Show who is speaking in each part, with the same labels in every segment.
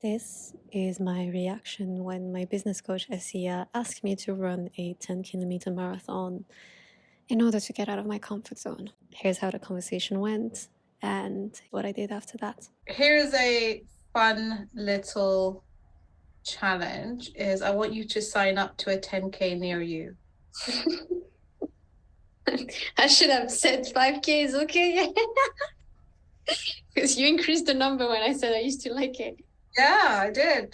Speaker 1: This is my reaction when my business coach Asia asked me to run a 10-kilometer marathon in order to get out of my comfort zone. Here's how the conversation went and what I did after that.
Speaker 2: Here's a fun little challenge is I want you to sign up to a 10K near you.
Speaker 1: I should have said 5Ks, okay? Because you increased the number when I said I used to like it.
Speaker 2: Yeah, I did.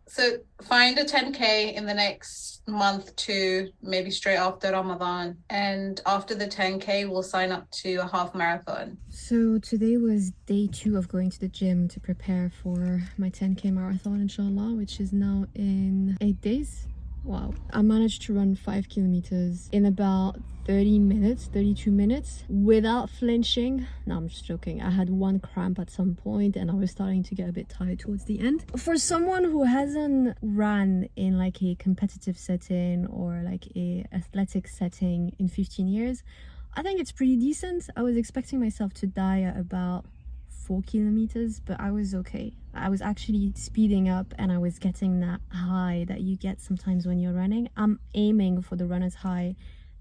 Speaker 2: So find a 10K in the next month to maybe straight after Ramadan. And after the 10K, we'll sign up to a half marathon.
Speaker 1: So today was day 2 of going to the gym to prepare for my 10K marathon, inshallah, which is now in 8 days. Wow. I managed to run 5 kilometers in about 32 minutes without flinching. No, I'm just joking. I had one cramp at some point and I was starting to get a bit tired towards the end. For someone who hasn't run in like a competitive setting or like a athletic setting in 15 years, I think it's pretty decent. I was expecting myself to die at about 4 kilometers, but I was okay. I was actually speeding up and I was getting that high that you get sometimes when you're running. I'm aiming for the runner's high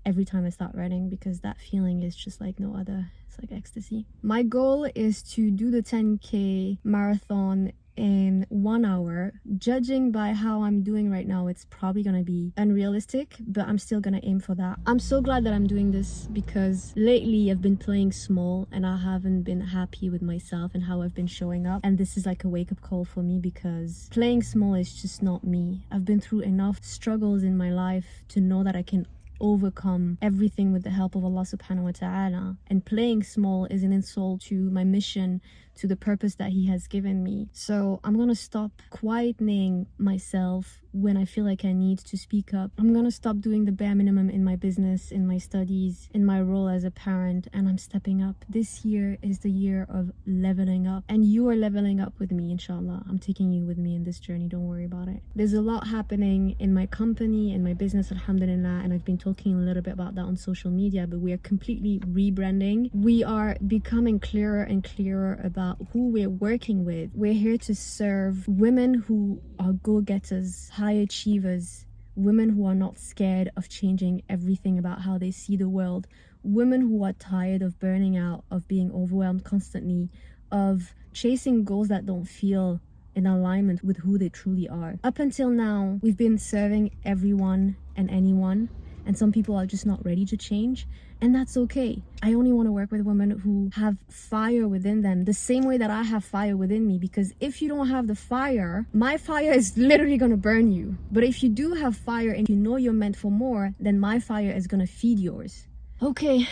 Speaker 1: every time I start running because that feeling is just like no other. It's like ecstasy. My goal is to do the 10K marathon in 1 hour. Judging by how I'm doing right now, it's probably gonna be unrealistic, but I'm still gonna aim for that. I'm so glad that I'm doing this because lately I've been playing small and I haven't been happy with myself and how I've been showing up, and this is like a wake-up call for me because playing small is just not me. I've been through enough struggles in my life to know that I can overcome everything with the help of Allah subhanahu wa ta'ala, and playing small is an insult to my mission, to the purpose that He has given me. So I'm gonna stop quietening myself when I feel like I need to speak up. I'm gonna stop doing the bare minimum in my business, in my studies, in my role as a parent, and I'm stepping up. This year is the year of leveling up, and you are leveling up with me, inshallah. I'm taking you with me in this journey, don't worry about it. There's a lot happening in my company, in my business, alhamdulillah, and I've been talking a little bit about that on social media, but we are completely rebranding. We are becoming clearer and clearer about who we're working with. We're here to serve women who are go-getters, high achievers, women who are not scared of changing everything about how they see the world, women who are tired of burning out, of being overwhelmed constantly, of chasing goals that don't feel in alignment with who they truly are. Up until now, we've been serving everyone and anyone, and some people are just not ready to change, and that's okay. I only want to work with women who have fire within them, the same way that I have fire within me, because if you don't have the fire, my fire is literally gonna burn you. But if you do have fire and you know you're meant for more, then my fire is gonna feed yours. Okay,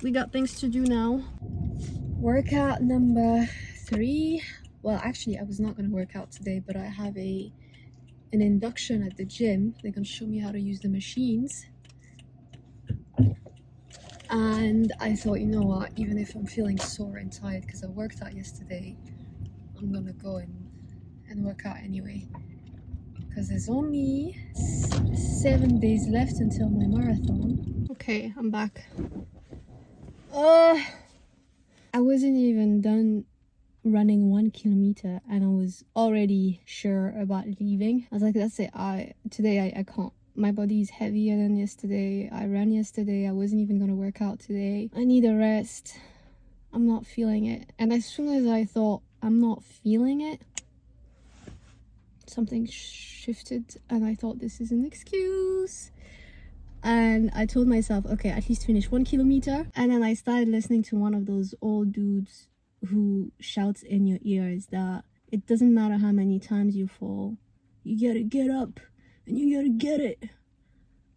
Speaker 1: we got things to do now. Workout number 3. Well, actually, I was not gonna work out today, but I have an induction at the gym. They're gonna show me how to use the machines. And I thought, you know what, even if I'm feeling sore and tired because I worked out yesterday, I'm gonna go and work out anyway. Because there's only 7 days left until my marathon. Okay, I'm back. I wasn't even done running 1 kilometer and I was already sure about leaving. I was like, that's it. Today I can't. My body is heavier than yesterday. I ran yesterday. I wasn't even gonna work out today. I need a rest. I'm not feeling it. And as soon as I thought I'm not feeling it, something shifted and I thought this is an excuse. And I told myself, okay, at least finish 1 kilometer. And then I started listening to one of those old dudes who shouts in your ears that it doesn't matter how many times you fall, you gotta get up and you gotta get it.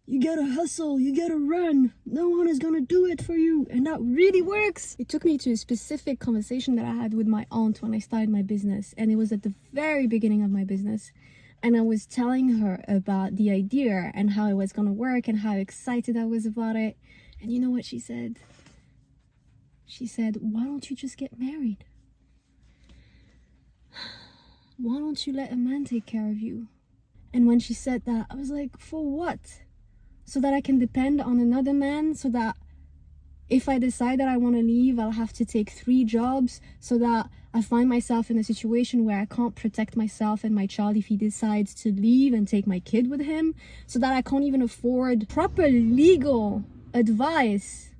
Speaker 1: You gotta hustle, you gotta run. No one is gonna do it for you. And that really works. It took me to a specific conversation that I had with my aunt when I started my business. And it was at the very beginning of my business. And I was telling her about the idea and how it was gonna work and how excited I was about it. And you know what she said? She said, why don't you just get married? Why don't you let a man take care of you? And when she said that, I was like, for what? So that I can depend on another man? So that If I decide that I want to leave, I'll have to take 3 jobs so that I find myself in a situation where I can't protect myself and my child if he decides to leave and take my kid with him, so that I can't even afford proper legal advice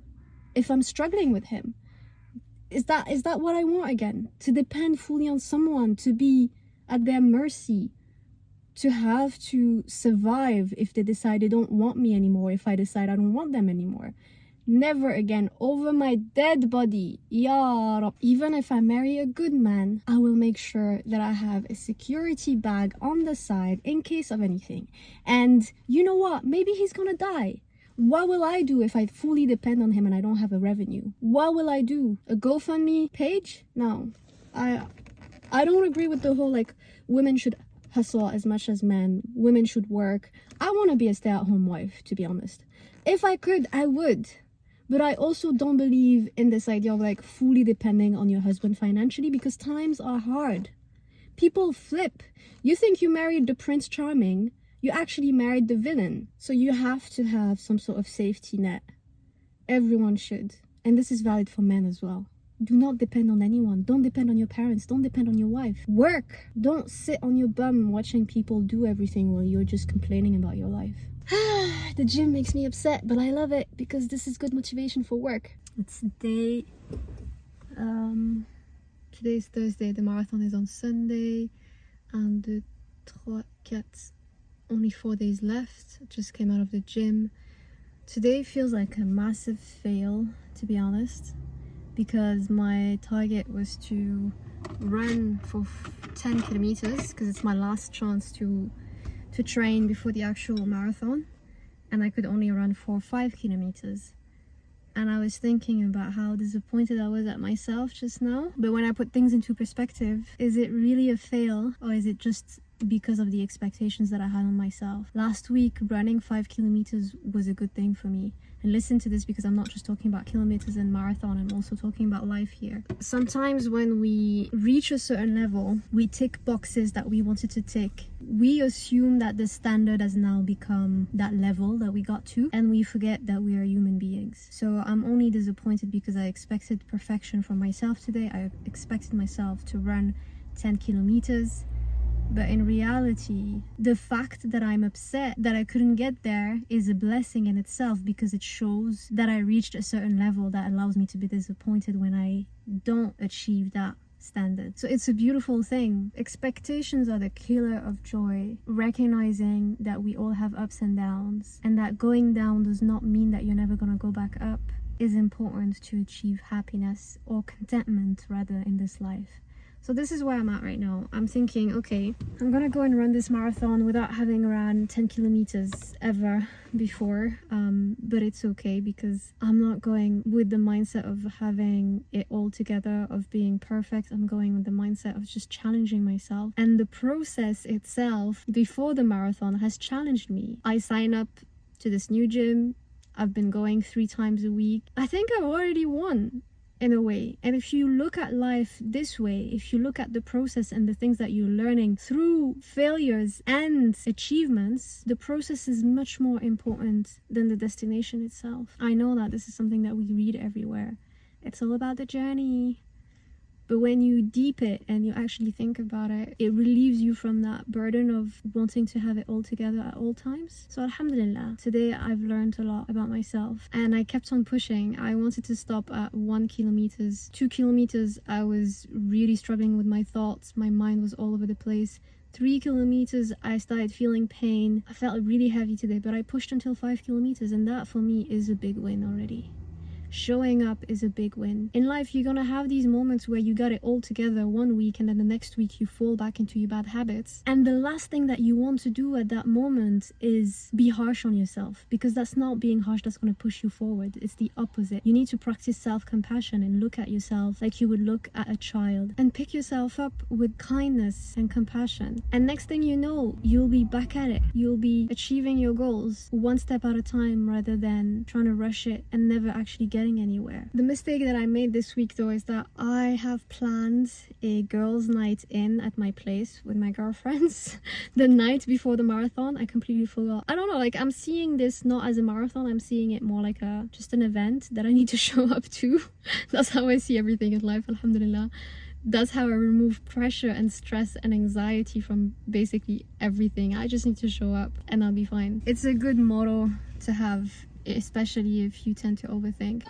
Speaker 1: if I'm struggling with him. Is that what I want again? To depend fully on someone, to be at their mercy, to have to survive if they decide they don't want me anymore, if I decide I don't want them anymore. Never again, over my dead body. Ya Rab. Even if I marry a good man, I will make sure that I have a security bag on the side in case of anything. And you know what? Maybe he's gonna die. What will I do if I fully depend on him and I don't have a revenue? What will I do? A GoFundMe page? No. I don't agree with the whole like women should hustle as much as men. Women should work. I want to be a stay-at-home wife, to be honest. If I could, I would. But I also don't believe in this idea of like fully depending on your husband financially, because times are hard. People flip. You think you married the Prince Charming, you actually married the villain. So you have to have some sort of safety net. Everyone should. And this is valid for men as well. Do not depend on anyone. Don't depend on your parents. Don't depend on your wife. Work. Don't sit on your bum watching people do everything while you're just complaining about your life. The gym makes me upset, but I love it because this is good motivation for work. It's day... today's Thursday. The marathon is on Sunday. And the 3, 4... only 4 days left. I just came out of the gym. Today feels like a massive fail, to be honest, because my target was to run for 10 kilometers because it's my last chance to train before the actual marathon, and I could only run for 5 kilometers. And I was thinking about how disappointed I was at myself just now. But when I put things into perspective, is it really a fail, or is it just because of the expectations that I had on myself? Last week, running 5 kilometers was a good thing for me. And listen to this, because I'm not just talking about kilometers and marathon, I'm also talking about life here. Sometimes when we reach a certain level, we tick boxes that we wanted to tick. We assume that the standard has now become that level that we got to, and we forget that we are human beings. So I'm only disappointed because I expected perfection from myself today. I expected myself to run 10 kilometers. But in reality, the fact that I'm upset that I couldn't get there is a blessing in itself, because it shows that I reached a certain level that allows me to be disappointed when I don't achieve that standard. So it's a beautiful thing. Expectations are the killer of joy. Recognizing that we all have ups and downs, and that going down does not mean that you're never gonna go back up, is important to achieve happiness, or contentment rather, in this life. So this is where I'm at right now. I'm thinking, okay, I'm gonna go and run this marathon without having run 10 kilometers ever before. But it's okay, because I'm not going with the mindset of having it all together, of being perfect. I'm going with the mindset of just challenging myself. And the process itself before the marathon has challenged me. I sign up to this new gym. I've been going 3 times a week. I think I've already won, in a way. And if you look at life this way, if you look at the process and the things that you're learning through failures and achievements, the process is much more important than the destination itself. I know that this is something that we read everywhere. It's all about the journey. But when you deep it and you actually think about it, it relieves you from that burden of wanting to have it all together at all times. So alhamdulillah, today I've learned a lot about myself, and I kept on pushing. I wanted to stop at 1 kilometer. 2 kilometers, I was really struggling with my thoughts. My mind was all over the place. 3 kilometers, I started feeling pain. I felt really heavy today, but I pushed until 5 kilometers, and that for me is a big win already. Showing up is a big win. In life, you're gonna have these moments where you got it all together one week, and then the next week you fall back into your bad habits. And the last thing that you want to do at that moment is be harsh on yourself, because that's not being harsh that's gonna push you forward. It's the opposite. You need to practice self-compassion and look at yourself like you would look at a child, and pick yourself up with kindness and compassion. And next thing you know, you'll be back at it. You'll be achieving your goals one step at a time, rather than trying to rush it and never actually get getting anywhere. The mistake that I made this week though is that I have planned a girls' night in at my place with my girlfriends the night before the marathon. I completely forgot. I don't know, like I'm seeing this not as a marathon, I'm seeing it more like just an event that I need to show up to. That's how I see everything in life, alhamdulillah. That's how I remove pressure and stress and anxiety from basically everything. I just need to show up and I'll be fine. It's a good motto to have, especially if you tend to overthink.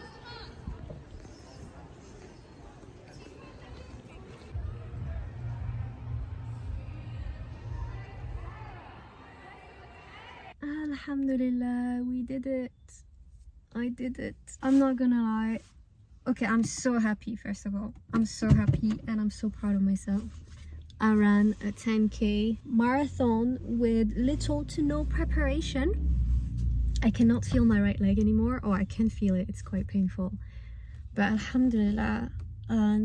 Speaker 1: Alhamdulillah, we did it. I did it. I'm not gonna lie. Okay, I'm so happy, first of all. I'm so happy and I'm so proud of myself. I ran a 10K marathon with little to no preparation. I cannot feel my right leg anymore, or I can feel it, it's quite painful. But alhamdulillah,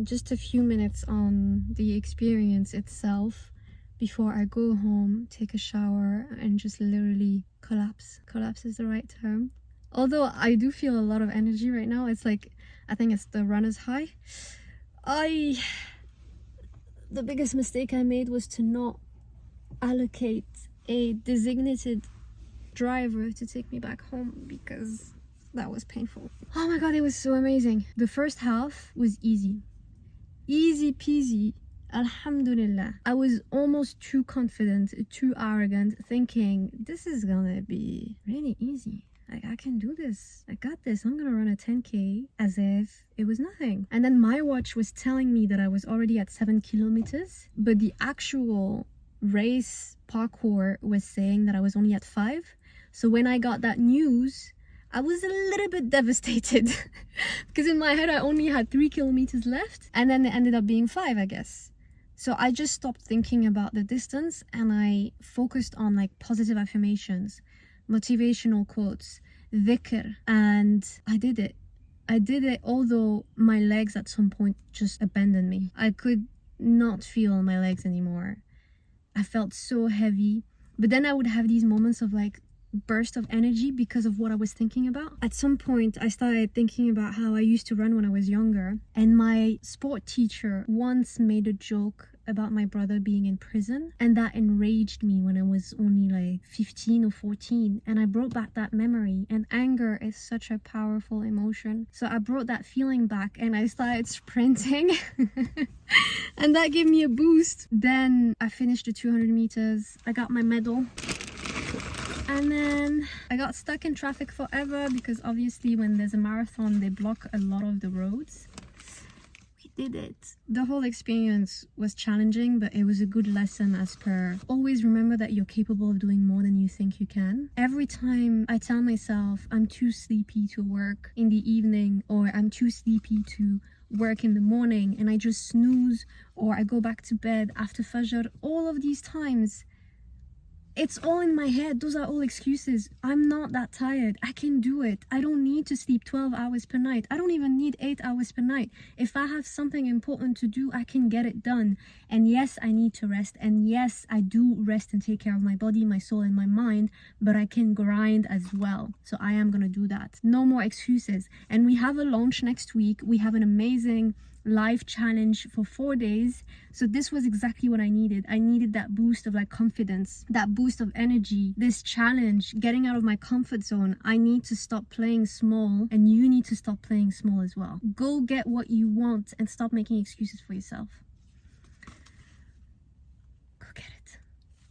Speaker 1: just a few minutes on the experience itself before I go home, take a shower and just literally collapse. Collapse is the right term. Although I do feel a lot of energy right now. It's like, I think it's the runner's high. The biggest mistake I made was to not allocate a designated driver to take me back home, because that was painful. Oh my god, it was so amazing. The first half was easy peasy, alhamdulillah. I was almost too confident, too arrogant, thinking this is gonna be really easy. Like, I can do this, I got this, I'm gonna run a 10K, as if it was nothing. And then my watch was telling me that I was already at 7 kilometers, but the actual race parkour was saying that I was only at 5. So when I got that news, I was a little bit devastated because in my head I only had 3 kilometers left, and then it ended up being 5, I guess. So I just stopped thinking about the distance and I focused on like positive affirmations, motivational quotes, dhikr, and I did it. I did it, although my legs at some point just abandoned me. I could not feel my legs anymore. I felt so heavy, but then I would have these moments of like burst of energy because of what I was thinking about. At some point I started thinking about how I used to run when I was younger, and my sport teacher once made a joke about my brother being in prison, and that enraged me when I was only like 15 or 14, and I brought back that memory. And anger is such a powerful emotion, so I brought that feeling back and I started sprinting and that gave me a boost. Then I finished the 200 meters, I got my medal, and then I got stuck in traffic forever because obviously when there's a marathon they block a lot of the roads. Did it. The whole experience was challenging, but it was a good lesson as per always remember that you're capable of doing more than you think you can. Every time I tell myself I'm too sleepy to work in the evening, or I'm too sleepy to work in the morning, and I just snooze, or I go back to bed after Fajr, all of these times it's all in my head. Those are all excuses. I'm not that tired. I can do it. I don't need to sleep 12 hours per night. I don't even need 8 hours per night. If I have something important to do, I can get it done. And yes, I need to rest. And yes, I do rest and take care of my body, my soul, and my mind, but I can grind as well. So I am gonna do that. No more excuses. And we have a launch next week. We have an amazing live challenge for 4 days. So this was exactly what I needed. I needed that boost of like confidence, that boost of energy, this challenge, getting out of my comfort zone. I need to stop playing small, and you need to stop playing small as well. Go get what you want and stop making excuses for yourself.